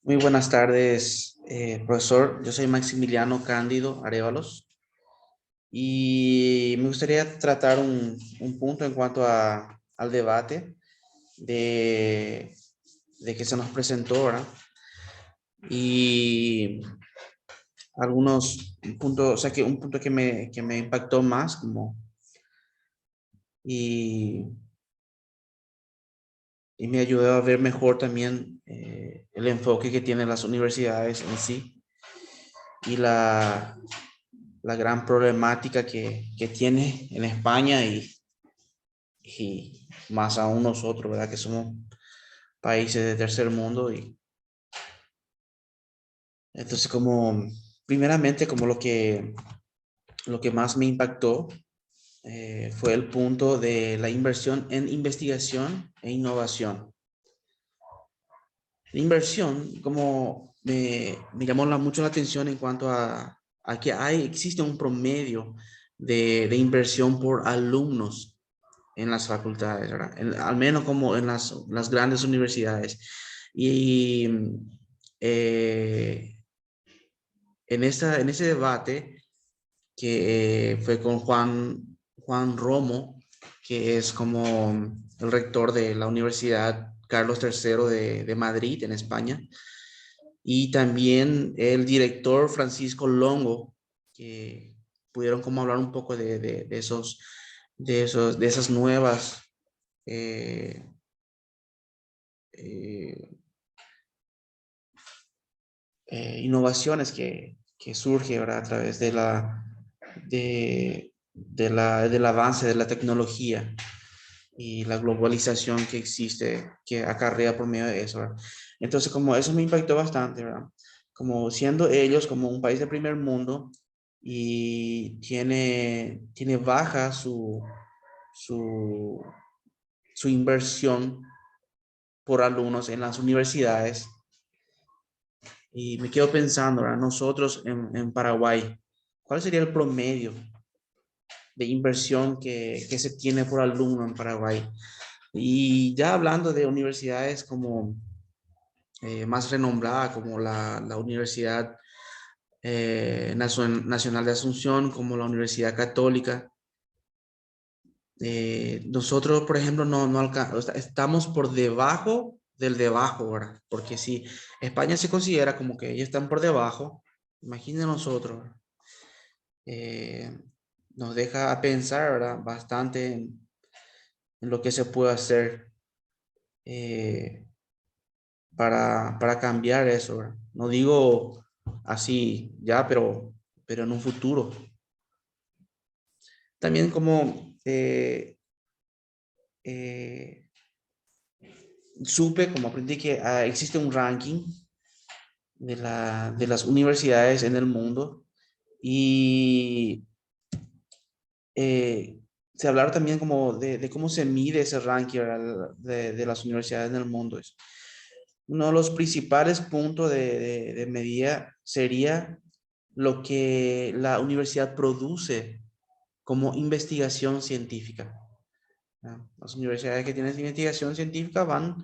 Muy buenas tardes, profesor. Yo soy Maximiliano Cándido Arévalos y me gustaría tratar un punto en cuanto al debate de, de que se nos presentó ahora y algunos puntos, o sea, que un punto que me impactó más y, y me ayudó a ver mejor también el enfoque que tienen las universidades en sí y la gran problemática que tiene en España y más aún nosotros, ¿verdad? Que somos países de tercer mundo. Y entonces, primeramente, como lo que más me impactó fue el punto de la inversión en investigación e innovación. La inversión, me llamó mucho la atención en cuanto a que existe un promedio de inversión por alumnos en las facultades, ¿verdad? Al menos como en las grandes universidades. Y eh, en ese debate que fue con Juan Romo, que es como el rector de la Universidad Carlos III de Madrid, en España, y también el director Francisco Longo, que pudieron como hablar un poco de esas nuevas eh, eh, innovaciones que surge ahora a través del avance de la tecnología y la globalización que existe, que acarrea por medio de eso, ¿verdad? Entonces, como eso me impactó bastante, ¿verdad? Como siendo ellos como un país de primer mundo y tiene baja su, su inversión por alumnos en las universidades. Y me quedo pensando, ¿verdad? Nosotros en Paraguay, ¿cuál sería el promedio de inversión que se tiene por alumno en Paraguay? Y ya hablando de universidades como más renombrada, como la Universidad Nacional de Asunción, como la Universidad Católica, nosotros, por ejemplo, estamos por debajo del debajo, ¿verdad? Porque si España se considera como que ellos están por debajo, imaginen nosotros, eh, nos deja a pensar, ¿verdad? Bastante en lo que se puede hacer eh, para cambiar eso, ¿verdad? No digo así ya, pero en un futuro. También eh, como aprendí que existe un ranking de las universidades en el mundo y eh, se hablaron también como de cómo se mide ese ranking, ¿verdad? De las universidades en el mundo. Uno de los principales puntos de medida sería lo que la universidad produce como investigación científica. ¿No? Las universidades que tienen investigación científica van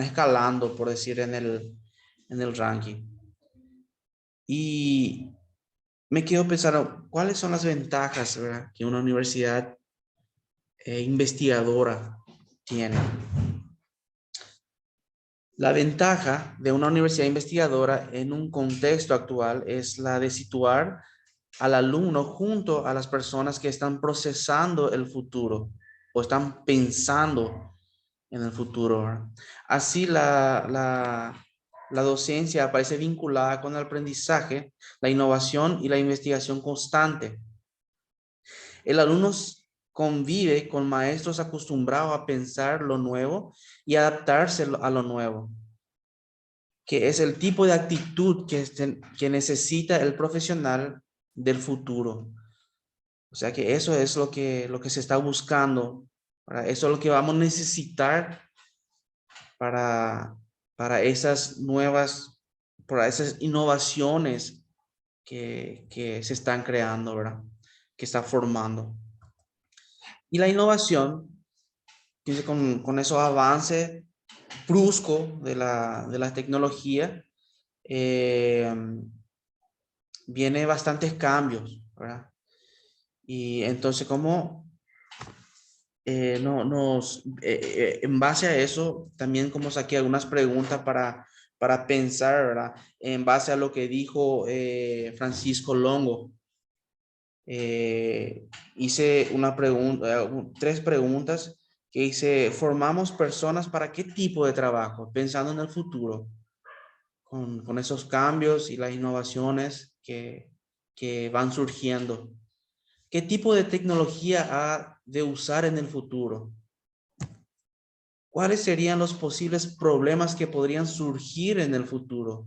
escalando, por decir, en el ranking. Y me quedo pensando, ¿cuáles son las ventajas, ¿verdad? Que una universidad investigadora tiene? La ventaja de una universidad investigadora en un contexto actual es la de situar al alumno junto a las personas que están procesando el futuro o están pensando en el futuro, ¿verdad? Así la docencia aparece vinculada con el aprendizaje, la innovación y la investigación constante. El alumno convive con maestros acostumbrados a pensar lo nuevo y adaptarse a lo nuevo, que es el tipo de actitud que necesita el profesional del futuro. O sea que eso es lo que se está buscando. ¿Verdad? Eso es lo que vamos a necesitar para, para esas nuevas, para esas innovaciones que se están creando, ¿verdad? Que está formando. Y la innovación, con esos avances brusco de la tecnología, eh, viene bastantes cambios, ¿verdad? Y entonces, ¿cómo en base a eso, también como saqué algunas preguntas para pensar, ¿verdad? En base a lo que dijo Francisco Longo, hice una pregunta, tres preguntas que hice: ¿formamos personas para qué tipo de trabajo? Pensando en el futuro, con esos cambios y las innovaciones que van surgiendo. ¿Qué tipo de tecnología ha de usar en el futuro? ¿Cuáles serían los posibles problemas que podrían surgir en el futuro?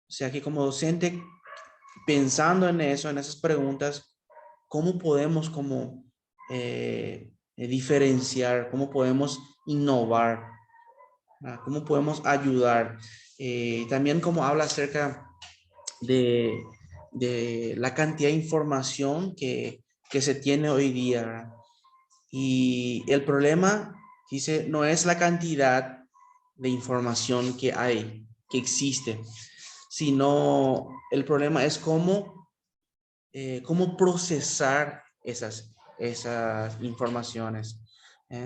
O sea que como docente, pensando en eso, en esas preguntas, ¿cómo podemos diferenciar? ¿Cómo podemos innovar? ¿Cómo podemos ayudar? También como habla acerca de, de la cantidad de información que se tiene hoy día, ¿verdad? Y el problema, dice, no es la cantidad de información que hay, que existe, sino el problema es cómo procesar esas informaciones.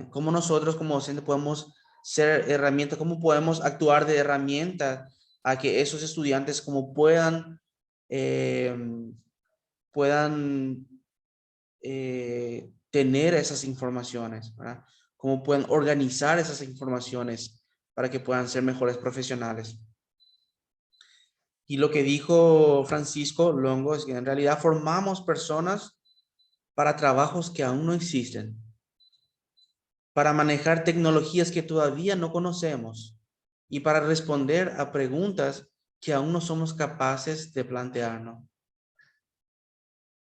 Cómo nosotros como docentes podemos ser herramientas, cómo podemos actuar de herramienta a que esos estudiantes como eh, puedan tener esas informaciones, ¿verdad? Cómo pueden organizar esas informaciones para que puedan ser mejores profesionales. Y lo que dijo Francisco Longo es que en realidad formamos personas para trabajos que aún no existen, para manejar tecnologías que todavía no conocemos y para responder a preguntas que aún no somos capaces de plantearnos.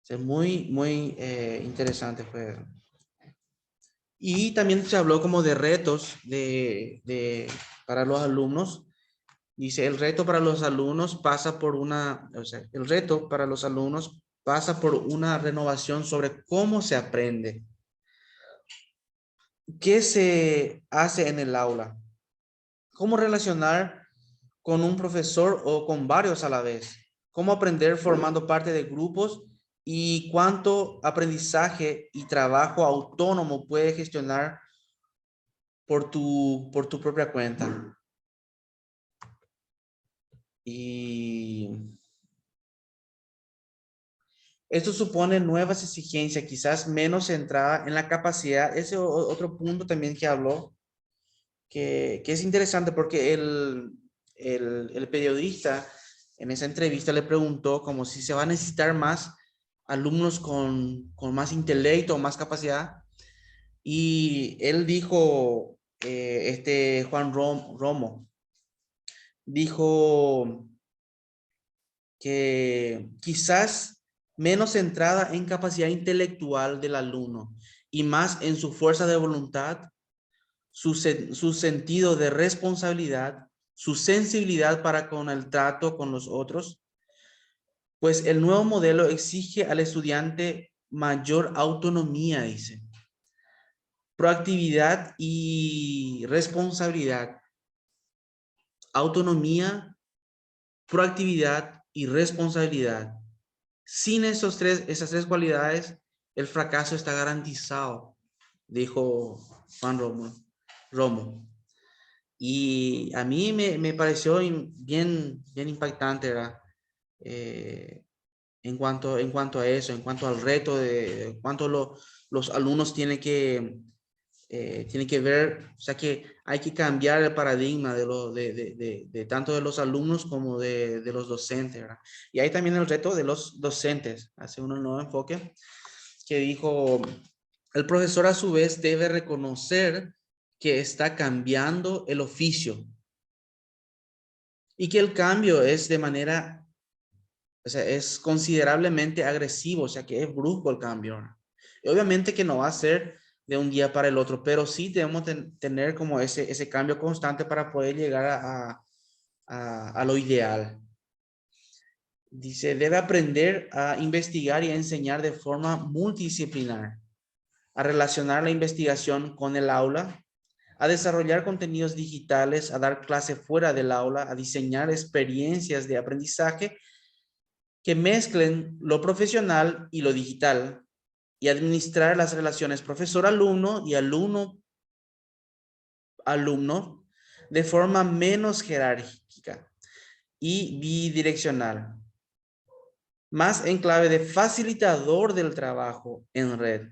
Es muy, muy interesante fue. Y también se habló como de retos para los alumnos. Dice, el reto para los alumnos pasa por el reto para los alumnos pasa por una renovación sobre cómo se aprende. ¿Qué se hace en el aula? ¿Cómo relacionar con un profesor o con varios a la vez? ¿Cómo aprender formando parte de grupos? ¿Y cuánto aprendizaje y trabajo autónomo puedes gestionar por tu propia cuenta? Y esto supone nuevas exigencias, quizás menos centrada en la capacidad. Ese otro punto también que habló, que es interesante porque el periodista en esa entrevista le preguntó como si se va a necesitar más alumnos con más intelecto o más capacidad. Y él dijo, Romo, dijo que quizás menos centrada en capacidad intelectual del alumno y más en su fuerza de voluntad, su sentido de responsabilidad, su sensibilidad para con el trato con los otros, pues el nuevo modelo exige al estudiante mayor autonomía, dice, proactividad y responsabilidad. Autonomía, proactividad y responsabilidad. Sin esas tres cualidades, el fracaso está garantizado, dijo Juan Romo. Y a mí me pareció bien impactante, ¿verdad? Eh, en cuanto a eso, en cuanto al reto de cuánto los alumnos tienen que ver, o sea que hay que cambiar el paradigma de tanto de los alumnos como de los docentes, ¿verdad? Y hay también el reto de los docentes, hace un nuevo enfoque que dijo, el profesor a su vez debe reconocer que está cambiando el oficio y que el cambio es o sea, es considerablemente agresivo, o sea, que es brusco el cambio, ¿no? Y obviamente que no va a ser de un día para el otro, pero sí debemos tener como ese cambio constante para poder llegar a lo ideal. Dice, debe aprender a investigar y a enseñar de forma multidisciplinar, a relacionar la investigación con el aula, a desarrollar contenidos digitales, a dar clases fuera del aula, a diseñar experiencias de aprendizaje que mezclen lo profesional y lo digital y administrar las relaciones profesor-alumno y alumno-alumno de forma menos jerárquica y bidireccional, más en clave de facilitador del trabajo en red.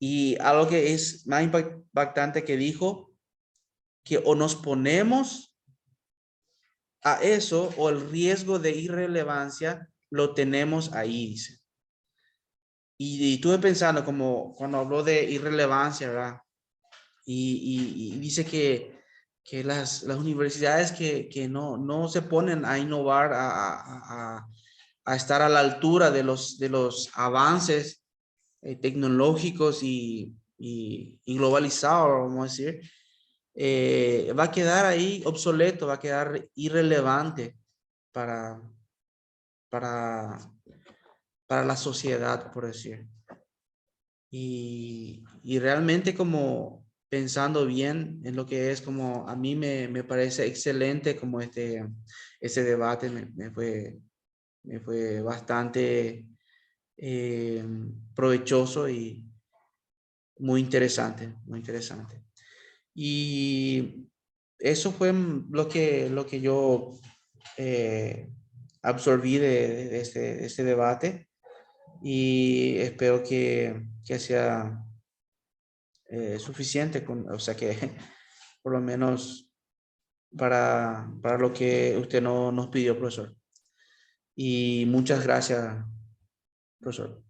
Y algo que es más impactante que dijo, que o nos ponemos a eso o el riesgo de irrelevancia lo tenemos ahí, dice. Y estuve pensando como cuando habló de irrelevancia, ¿verdad? Y dice que las universidades que no se ponen a innovar, a estar a la altura de los avances tecnológicos y globalizados, vamos a decir, va a quedar ahí obsoleto, va a quedar irrelevante para, para, para la sociedad, por decir. Y realmente como pensando bien en lo que es como a mí me parece excelente como este debate me fue bastante provechoso y muy interesante, muy interesante. Y eso fue lo que yo absorbí de este debate y espero que sea suficiente, o sea que por lo menos para lo que usted no, nos pidió, profesor. Y muchas gracias, profesor.